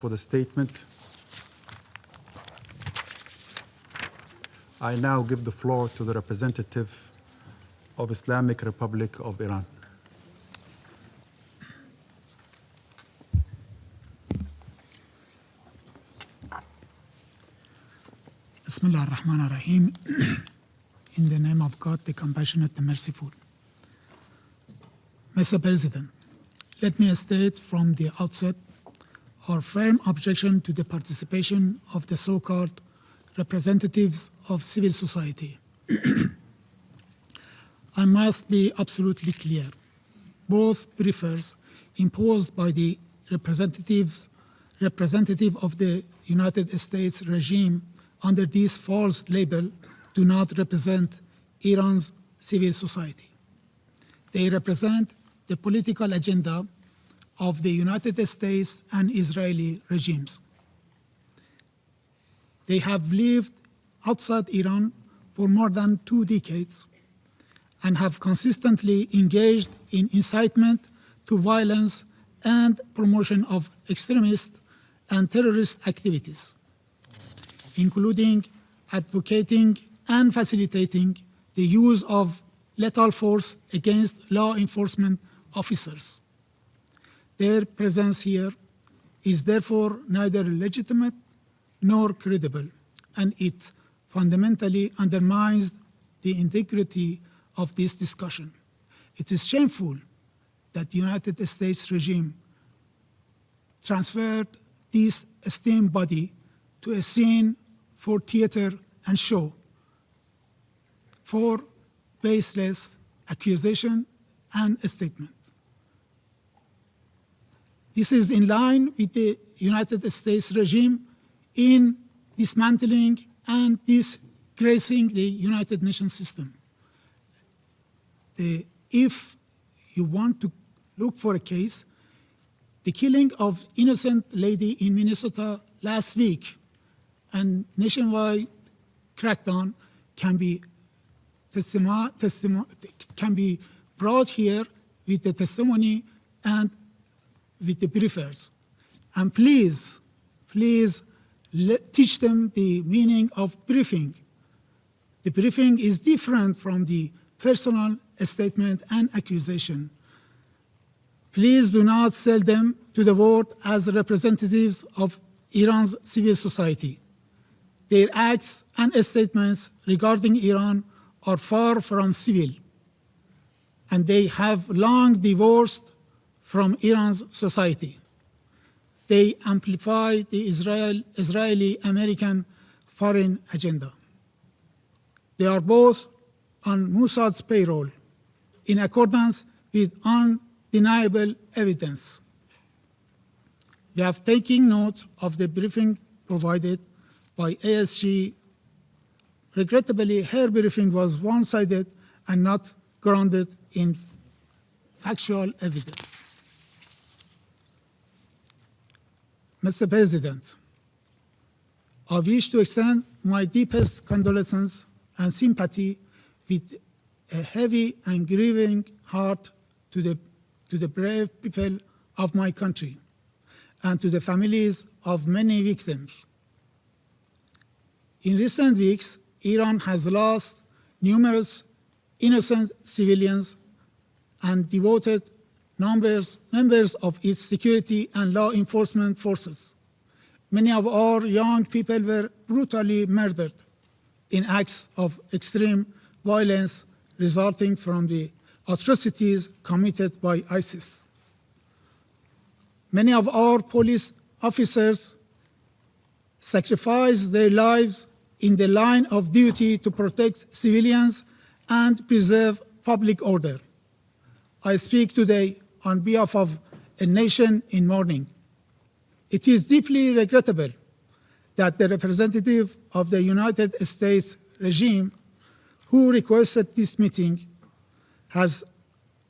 For the statement. I now give the floor to the representative of Islamic Republic of Iran. Bismillah ar-Rahman ar-Rahim. In the name of God, the compassionate, the merciful. Mr. President, let me state from the outset our firm objection to the participation of the so-called representatives of civil society. I must be absolutely clear. Both briefers imposed by the representative of the United States regime under this false label do not represent Iran's civil society. They represent the political agenda of the United States and Israeli regimes. They have lived outside Iran for more than 2 decades and have consistently engaged in incitement to violence and promotion of extremist and terrorist activities, including advocating and facilitating the use of lethal force against law enforcement officers. Their presence here is therefore neither legitimate nor credible, and it fundamentally undermines the integrity of this discussion. It is shameful that the United States regime transferred this esteemed body to a scene for theater and show, for baseless accusation and statement. This is in line with the United States regime in dismantling and disgracing the United Nations system. If you want to look for a case, the killing of innocent lady in Minnesota last week and nationwide crackdown can be brought here with the testimony and with the briefers. And please teach them the meaning of briefing. The briefing is different from the personal statement and accusation. Please do not sell them to the world as representatives of Iran's civil society. Their acts and statements regarding Iran are far from civil, and they have long divorced from Iran's society. They amplify the Israeli-American foreign agenda. They are both on Mossad's payroll in accordance with undeniable evidence. We have taken note of the briefing provided by ASG. Regrettably, her briefing was one-sided and not grounded in factual evidence. Mr. President, I wish to extend my deepest condolences and sympathy with a heavy and grieving heart to the brave people of my country and to the families of many victims. In recent weeks, Iran has lost numerous innocent civilians and devoted members of its security and law enforcement forces. Many of our young people were brutally murdered in acts of extreme violence resulting from the atrocities committed by ISIS. Many of our police officers sacrificed their lives in the line of duty to protect civilians and preserve public order. I speak today on behalf of a nation in mourning. It is deeply regrettable that the representative of the United States regime who requested this meeting has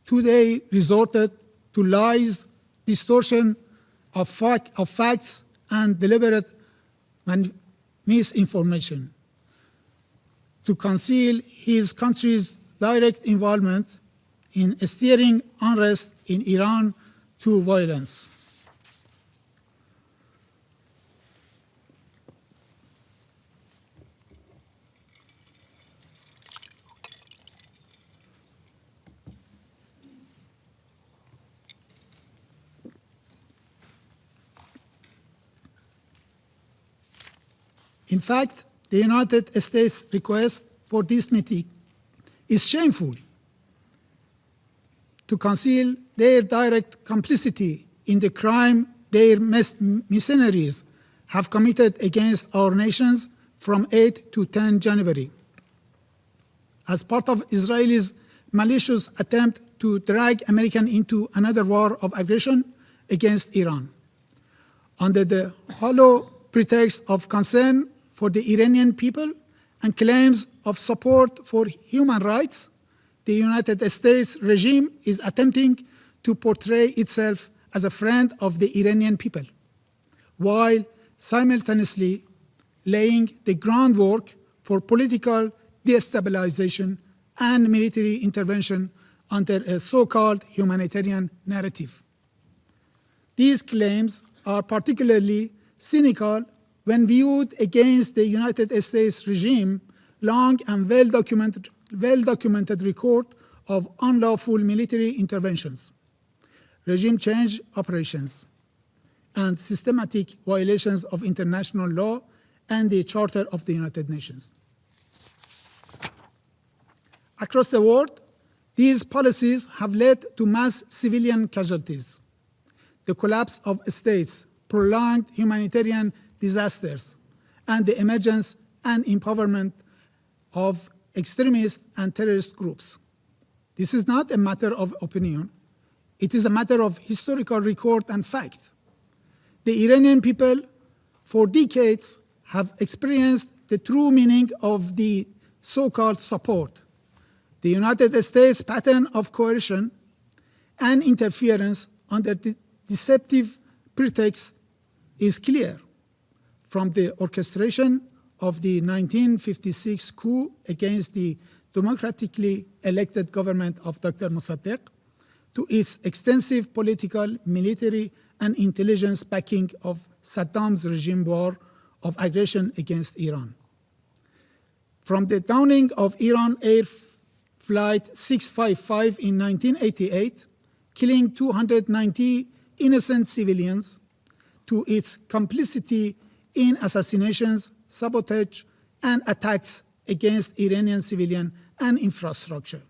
today resorted to lies, distortion of facts, and deliberate misinformation to conceal his country's direct involvement in steering unrest in Iran to violence. In fact, the United States' request for this meeting is shameful to conceal their direct complicity in the crime their mercenaries have committed against our nations from 8 to 10 January. As part of Israel's malicious attempt to drag America into another war of aggression against Iran. Under the hollow pretext of concern for the Iranian people and claims of support for human rights, the United States regime is attempting to portray itself as a friend of the Iranian people, while simultaneously laying the groundwork for political destabilization and military intervention under a so-called humanitarian narrative. These claims are particularly cynical when viewed against the United States regime long and well-documented record of unlawful military interventions, regime change operations, and systematic violations of international law and the Charter of the United Nations. Across the world, these policies have led to mass civilian casualties, the collapse of states, prolonged humanitarian disasters, and the emergence and empowerment of extremist and terrorist groups. This is not a matter of opinion. It is a matter of historical record and fact. The Iranian people, for decades, have experienced the true meaning of the so-called support. The United States pattern of coercion and interference under the deceptive pretext is clear, from the orchestration of the 1956 coup against the democratically elected government of Dr. Mossad to its extensive political, military, and intelligence backing of Saddam's regime war of aggression against Iran. From the downing of Iran Air Flight 655 in 1988, killing 290 innocent civilians, to its complicity in assassinations, sabotage, and attacks against Iranian civilian and infrastructure,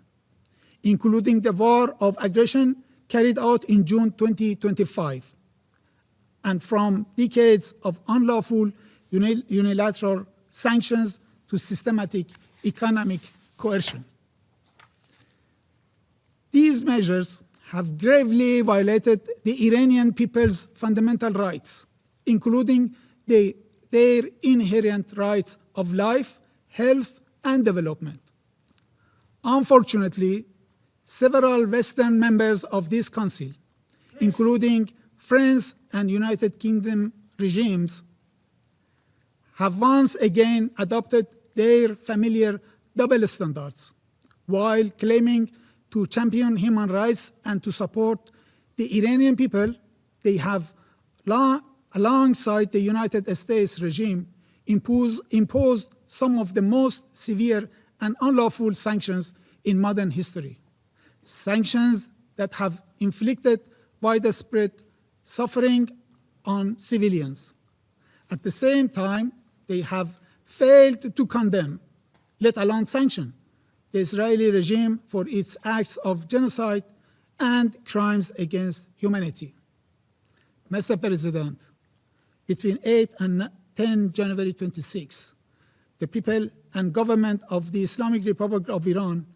including the war of aggression carried out in June 2025, and from decades of unlawful unilateral sanctions to systematic economic coercion. These measures have gravely violated the Iranian people's fundamental rights, including their inherent rights of life, health, and development. Unfortunately, several Western members of this Council, including France and United Kingdom regimes, have once again adopted their familiar double standards, while claiming to champion human rights and to support the Iranian people. They have, alongside the United States regime, imposed some of the most severe and unlawful sanctions in modern history. Sanctions that have inflicted widespread suffering on civilians. At the same time, they have failed to condemn, let alone sanction, the Israeli regime for its acts of genocide and crimes against humanity. Mr. President, between 8 and 10 January 26, the people and government of the Islamic Republic of Iran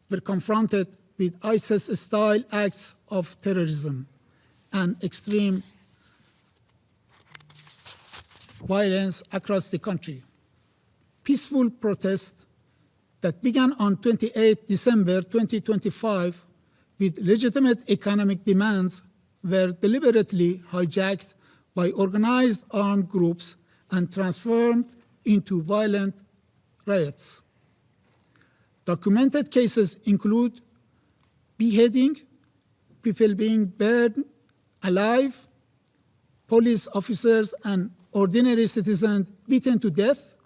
were confronted with ISIS-style acts of terrorism and extreme violence across the country. Peaceful protests that began on 28 December 2025 with legitimate economic demands were deliberately hijacked by organized armed groups and transformed into violent riots. Documented cases include beheading, people being burned alive, police officers and ordinary citizens beaten to death,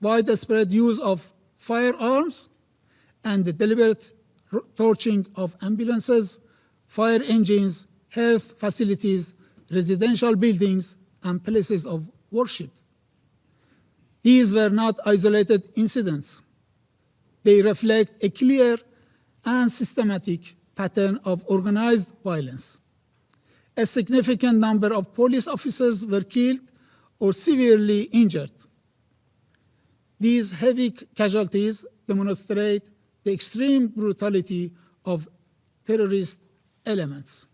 widespread use of firearms, and the deliberate torching of ambulances, fire engines, health facilities, residential buildings, and places of worship. These were not isolated incidents. They reflect a clear and systematic pattern of organized violence. A significant number of police officers were killed or severely injured. These heavy casualties demonstrate the extreme brutality of terrorist elements.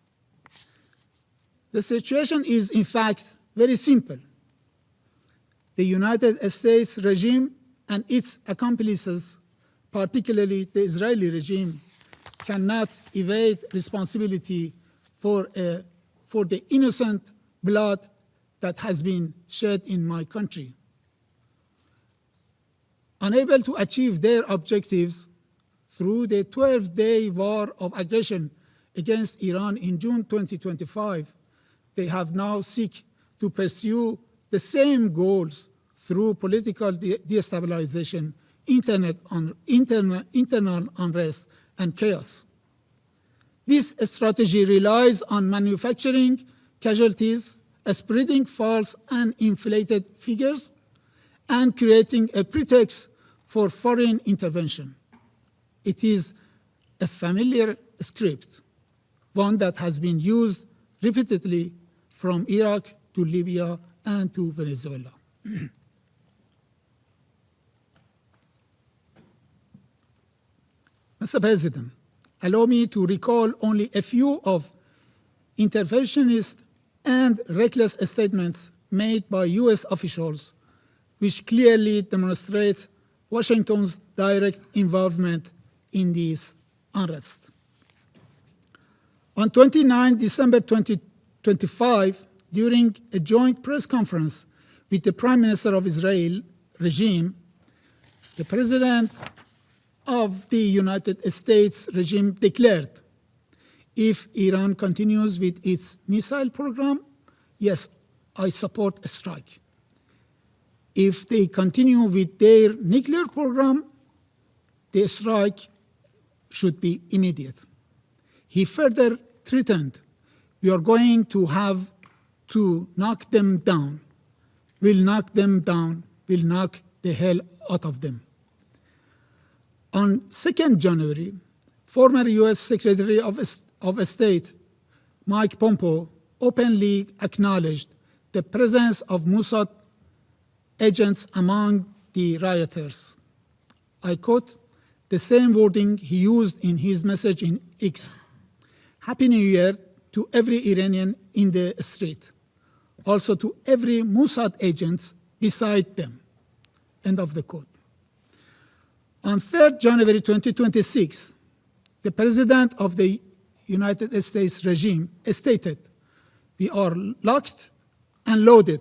The situation is, in fact, very simple. The United States regime and its accomplices, particularly the Israeli regime, cannot evade responsibility for the innocent blood that has been shed in my country. Unable to achieve their objectives through the 12-day war of aggression against Iran in June 2025, they have now seek to pursue the same goals through political destabilization, internal unrest, and chaos. This strategy relies on manufacturing casualties, spreading false and inflated figures, and creating a pretext for foreign intervention. It is a familiar script, one that has been used repeatedly from Iraq to Libya and to Venezuela. Mr. President, allow me to recall only a few of interventionist and reckless statements made by US officials, which clearly demonstrates Washington's direct involvement in this unrest. On 29 December 2025, during a joint press conference with the Prime Minister of Israel regime, the President of the United States regime declared, if Iran continues with its missile program, yes, I support a strike. If they continue with their nuclear program, the strike should be immediate. He further threatened, we are going to have to knock them down. We'll knock them down. We'll knock the hell out of them. On 2nd January, former US Secretary of State Mike Pompeo openly acknowledged the presence of Mossad agents among the rioters. I quote the same wording he used in his message in X. Happy New Year to every Iranian in the street, also to every Mossad agent beside them. End of the quote. On 3rd January 2026, the President of the United States regime stated, we are locked and loaded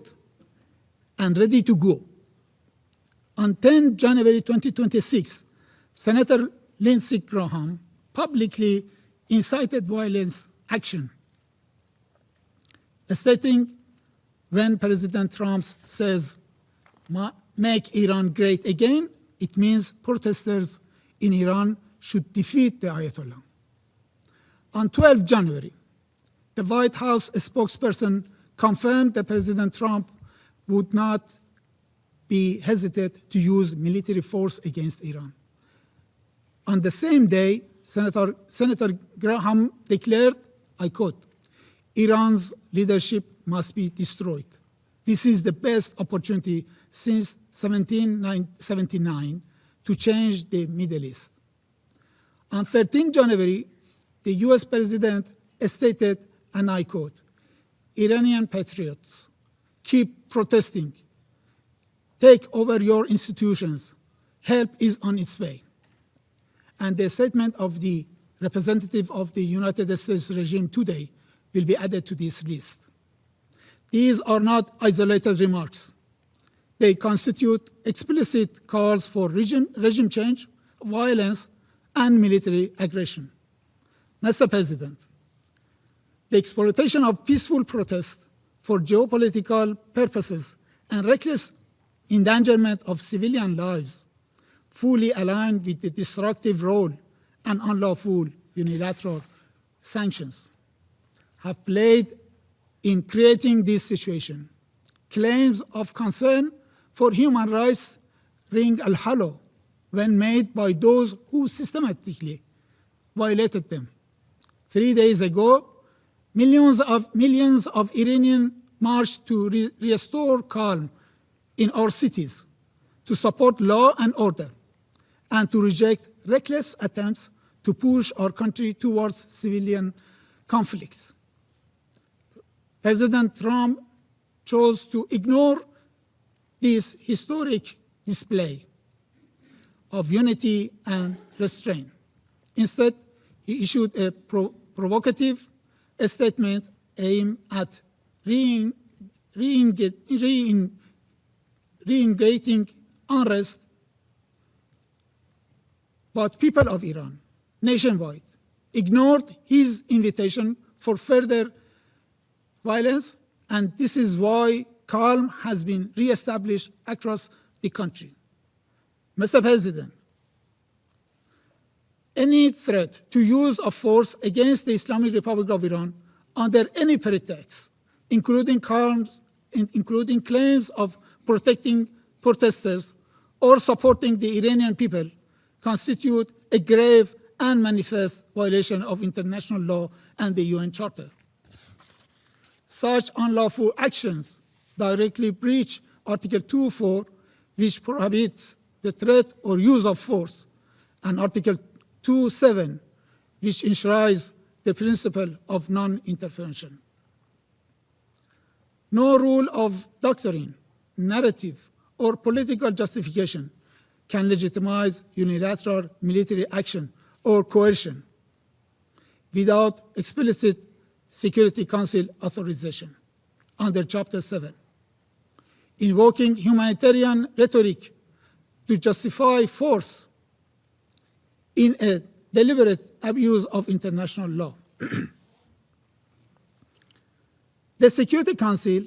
and ready to go. On 10 January 2026, Senator Lindsey Graham publicly incited violence action, stating when President Trump says, make Iran great again, it means protesters in Iran should defeat the Ayatollah. On 12 January, the White House spokesperson confirmed that President Trump would not be hesitant to use military force against Iran. On the same day, Senator Graham declared, I quote, Iran's leadership must be destroyed. This is the best opportunity since 1779 to change the Middle East. On 13 January, the US President stated, and I quote, Iranian patriots, keep protesting. Take over your institutions. Help is on its way. And the statement of the representative of the United States regime today will be added to this list. These are not isolated remarks. They constitute explicit calls for regime change, violence, and military aggression. Mr. President, the exploitation of peaceful protest for geopolitical purposes and reckless endangerment of civilian lives fully aligned with the destructive role and unlawful unilateral sanctions have played in creating this situation. Claims of concern for human rights ring hollow when made by those who systematically violated them. 3 days ago, millions of Iranians marched to restore calm in our cities, to support law and order, and to reject reckless attempts to push our country towards civilian conflicts. President Trump chose to ignore this historic display of unity and restraint. Instead, he issued a provocative statement aimed at reinvigorating unrest. But people of Iran, nationwide, ignored his invitation for further violence, and this is why calm has been reestablished across the country. Mr. President, any threat to use of force against the Islamic Republic of Iran under any pretext, including claims of protecting protesters or supporting the Iranian people, constitute a grave and manifest violation of international law and the UN Charter. Such unlawful actions directly breach Article 2.4, which prohibits the threat or use of force, and Article 2.7, which enshrines the principle of non-intervention. No rule of doctrine, narrative, or political justification can legitimize unilateral military action or coercion without explicit Security Council authorization under Chapter 7. Invoking humanitarian rhetoric to justify force in a deliberate abuse of international law. The Security Council,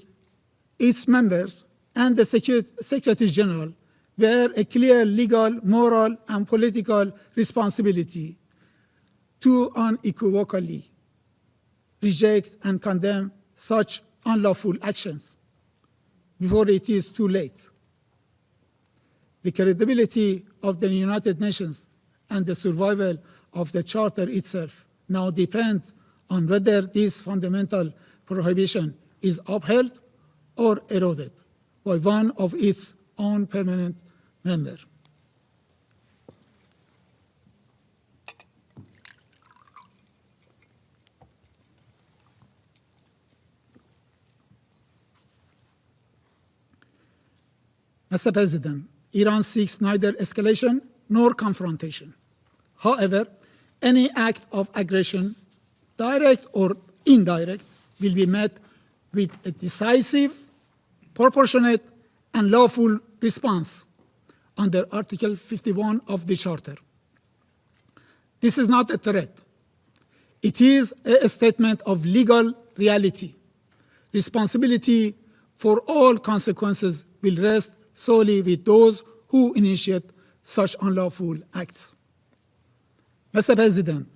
its members, and the Secretary General bear a clear legal, moral, and political responsibility to unequivocally reject and condemn such unlawful actions before it is too late. The credibility of the United Nations and the survival of the Charter itself now depend on whether this fundamental prohibition is upheld or eroded by one of its own permanent members. Mr. President, Iran seeks neither escalation nor confrontation. However, any act of aggression, direct or indirect, will be met with a decisive, proportionate, and lawful response under Article 51 of the Charter. This is not a threat. It is a statement of legal reality. Responsibility for all consequences will rest solely with those who initiate such unlawful acts. Mr. President,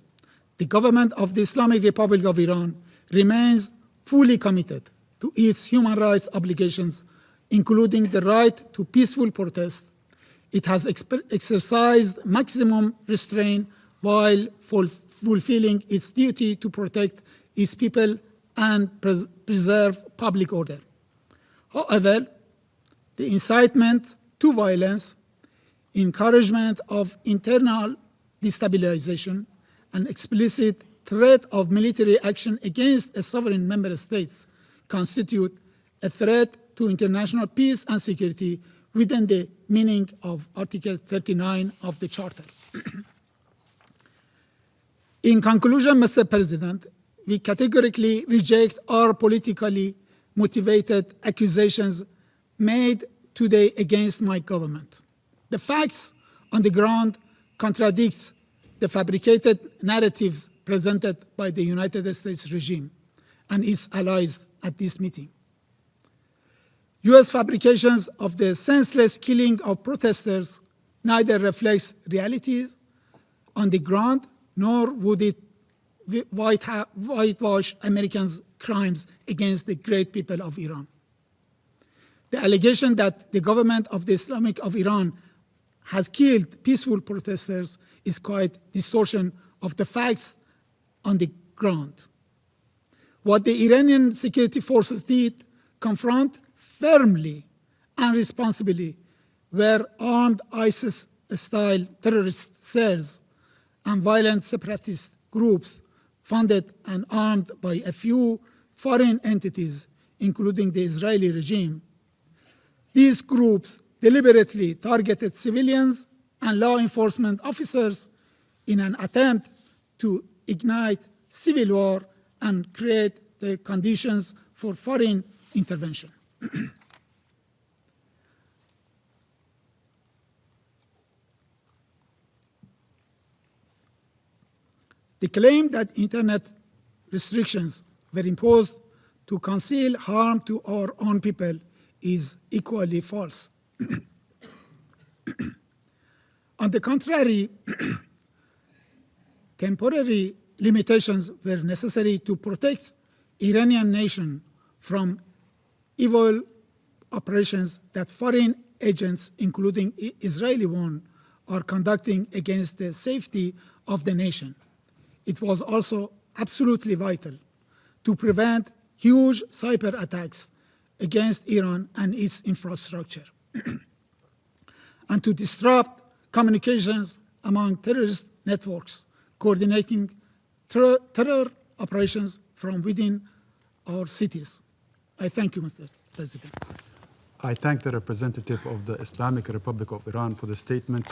the government of the Islamic Republic of Iran remains fully committed to its human rights obligations, including the right to peaceful protest. It has exercised maximum restraint while fulfilling its duty to protect its people and preserve public order. However, the incitement to violence, encouragement of internal destabilization, and explicit threat of military action against a sovereign member states constitute a threat to international peace and security within the meaning of Article 39 of the Charter. In conclusion, Mr. President, we categorically reject all politically motivated accusations made today against my government. The facts on the ground contradict the fabricated narratives presented by the United States regime and its allies at this meeting. U.S. fabrications of the senseless killing of protesters neither reflects reality on the ground, nor would it whitewash Americans' crimes against the great people of Iran. The allegation that the government of the Islamic of Iran has killed peaceful protesters is quite distortion of the facts on the ground. What the Iranian security forces did confront firmly and responsibly were armed ISIS-style terrorist cells and violent separatist groups funded and armed by a few foreign entities, including the Israeli regime. These groups deliberately targeted civilians and law enforcement officers in an attempt to ignite civil war and create the conditions for foreign intervention. The claim that internet restrictions were imposed to conceal harm to our own people is equally false. On the contrary, temporary limitations were necessary to protect Iranian nation from evil operations that foreign agents, including Israeli one, are conducting against the safety of the nation. It was also absolutely vital to prevent huge cyber attacks against Iran and its infrastructure, and to disrupt communications among terrorist networks, coordinating terror operations from within our cities. I thank you, Mr. President. I thank the representative of the Islamic Republic of Iran for the statement.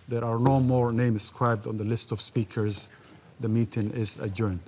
There are no more names inscribed on the list of speakers. The meeting is adjourned.